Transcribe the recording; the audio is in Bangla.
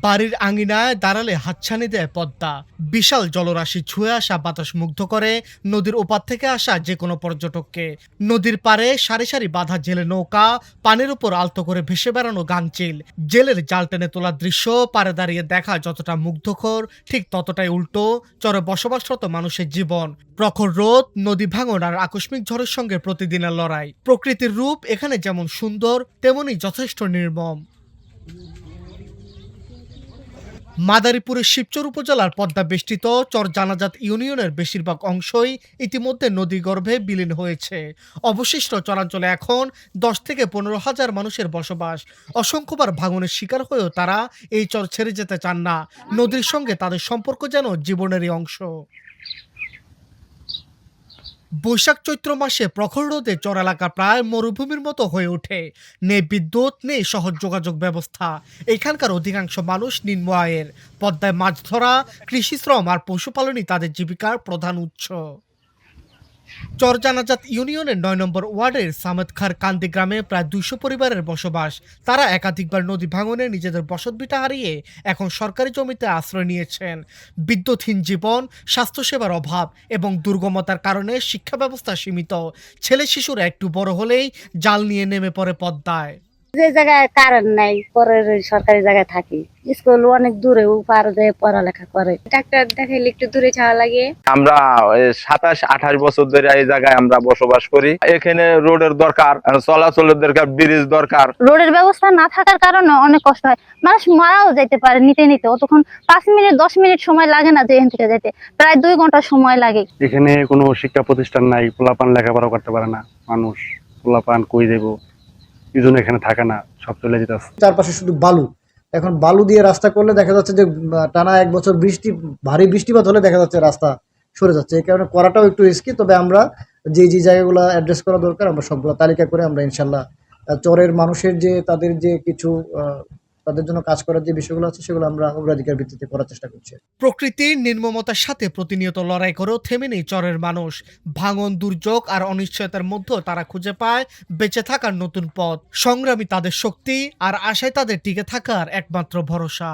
বাড়ির আঙিনায় দাঁড়ালে হাতছানি দেয় পদ্মা। বিশাল জলরাশি ছুঁয়ে আসা বাতাস মুগ্ধ করে নদীর ওপার থেকে আসা যে কোনো পর্যটককে। নদীর পাড়ে সারি সারি বাঁধা জেলে নৌকা, পানির উপর আলতো করে ভেসে বেড়ানো গাংচিল। জেলের জাল টেনে তোলা দৃশ্য পাড়ে দাঁড়িয়ে দেখা যতটা মুগ্ধকর, ঠিক ততটাই উল্টো চরে বসবাসরত মানুষের জীবন। প্রখর রোদ, নদী ভাঙন আর আকস্মিক ঝড়ের সঙ্গে প্রতিদিনের লড়াই। প্রকৃতির রূপ এখানে যেমন সুন্দর, তেমনি যথেষ্ট নির্মম। মাদারীপুরের শিবচর উপজেলার পদ্মা বেষ্টিত চর জানাজাত ইউনিয়নের বেশিরভাগ অংশই ইতিমধ্যে নদীগর্ভে বিলীন হয়েছে। অবশিষ্ট চরাঞ্চলে এখন 10 থেকে 15,000 মানুষের বসবাস। অসংখ্যবার ভাঙনের শিকার হয়েও তারা এই চর ছেড়ে যেতে চান না। নদীর সঙ্গে তাদের সম্পর্ক যেন জীবনেরই অংশ। বৈশাখ চৈত্র মাসে প্রখর রোদে চর এলাকা প্রায় মরুভূমির মতো হয়ে ওঠে। নেই বিদ্যুৎ, নেই সহজ যোগাযোগ ব্যবস্থা। এখানকার অধিকাংশ মানুষ নিম্ন আয়ের। পদ্মায় মাছ ধরা, কৃষি শ্রম আর পশুপালনই তাদের জীবিকার প্রধান উৎস। চরজানাজাত ইউনিয়নের 9 নম্বর ওয়ার্ডের সামেদ খার কান্দি গ্রামে প্রায় 200 পরিবারের বসবাস। তারা একাধিকবার নদী ভাঙনে নিজেদের বসতভিটা হারিয়ে এখন সরকারি জমিতে আশ্রয় নিয়েছেন। বিদ্যুৎহীন জীবন, স্বাস্থ্যসেবার অভাব এবং দুর্গমতার কারণে শিক্ষা ব্যবস্থা সীমিত। ছেলে শিশুরা একটু বড় হলেই জাল নিয়ে নেমে পড়ে পদ্মায়। যে জায়গায় কারেন্ট নাই, পরের সরকারি জায়গায় থাকি। স্কুল অনেক দূরে, পার দিয়ে পড়ালেখা করে। ডাক্তার দেখাইলে একটু দূরে যাওয়া লাগে। আমরা 27-28 বছর ধরে এই জায়গায় আমরা বসবাস করি। এখানে রোডের দরকার, চলাচলের দরকার, ব্রিজ দরকার। রোডের ব্যবস্থা না থাকার কারণে অনেক কষ্ট হয়। মানুষ মারাও যেতে পারে নিতে নিতে। তখন 5 মিনিট 10 মিনিট সময় লাগে না যে এখান থেকে যেতে, প্রায় 2 ঘন্টা সময় লাগে। এখানে কোনো শিক্ষা প্রতিষ্ঠান নাই, পোলাপান লেখাপড়া করতে পারে না। মানুষ পোলাপান কই দেবো, এই জন্য এখানে থাকে না, সব চলে যেতে আছে। চারপাশে শুধু বালু। এখন বালু দিয়ে রাস্তা করলে দেখা যাচ্ছে যে টানা 1 বছর ভারী বৃষ্টিপাত হলে দেখা যাচ্ছে রাস্তা সরে যাচ্ছে। এই কারণে করাটাও একটু রিস্কি। তবে আমরা যে জায়গাগুলো অ্যাড্রেস করা দরকার আমরা সবগুলো তালিকা করে আমরা ইনশাল্লাহ চরের মানুষের যে তাদের যে কিছু তাদের জন্য কাজ করার যে বিষয়গুলো আছে সেগুলো আমরা অগ্রাধিকার ভিত্তিতে করার চেষ্টা করছি। প্রকৃতির নির্মমতার সাথে প্রতিনিয়ত লড়াই করেও থেমে নেই চরের মানুষ। ভাঙন, দুর্যোগ আর অনিশ্চয়তার মধ্যেও তারা খুঁজে পায় বেঁচে থাকার নতুন পথ। সংগ্রামী তাদের শক্তি, আর আশায় তাদের টিকে থাকার একমাত্র ভরসা।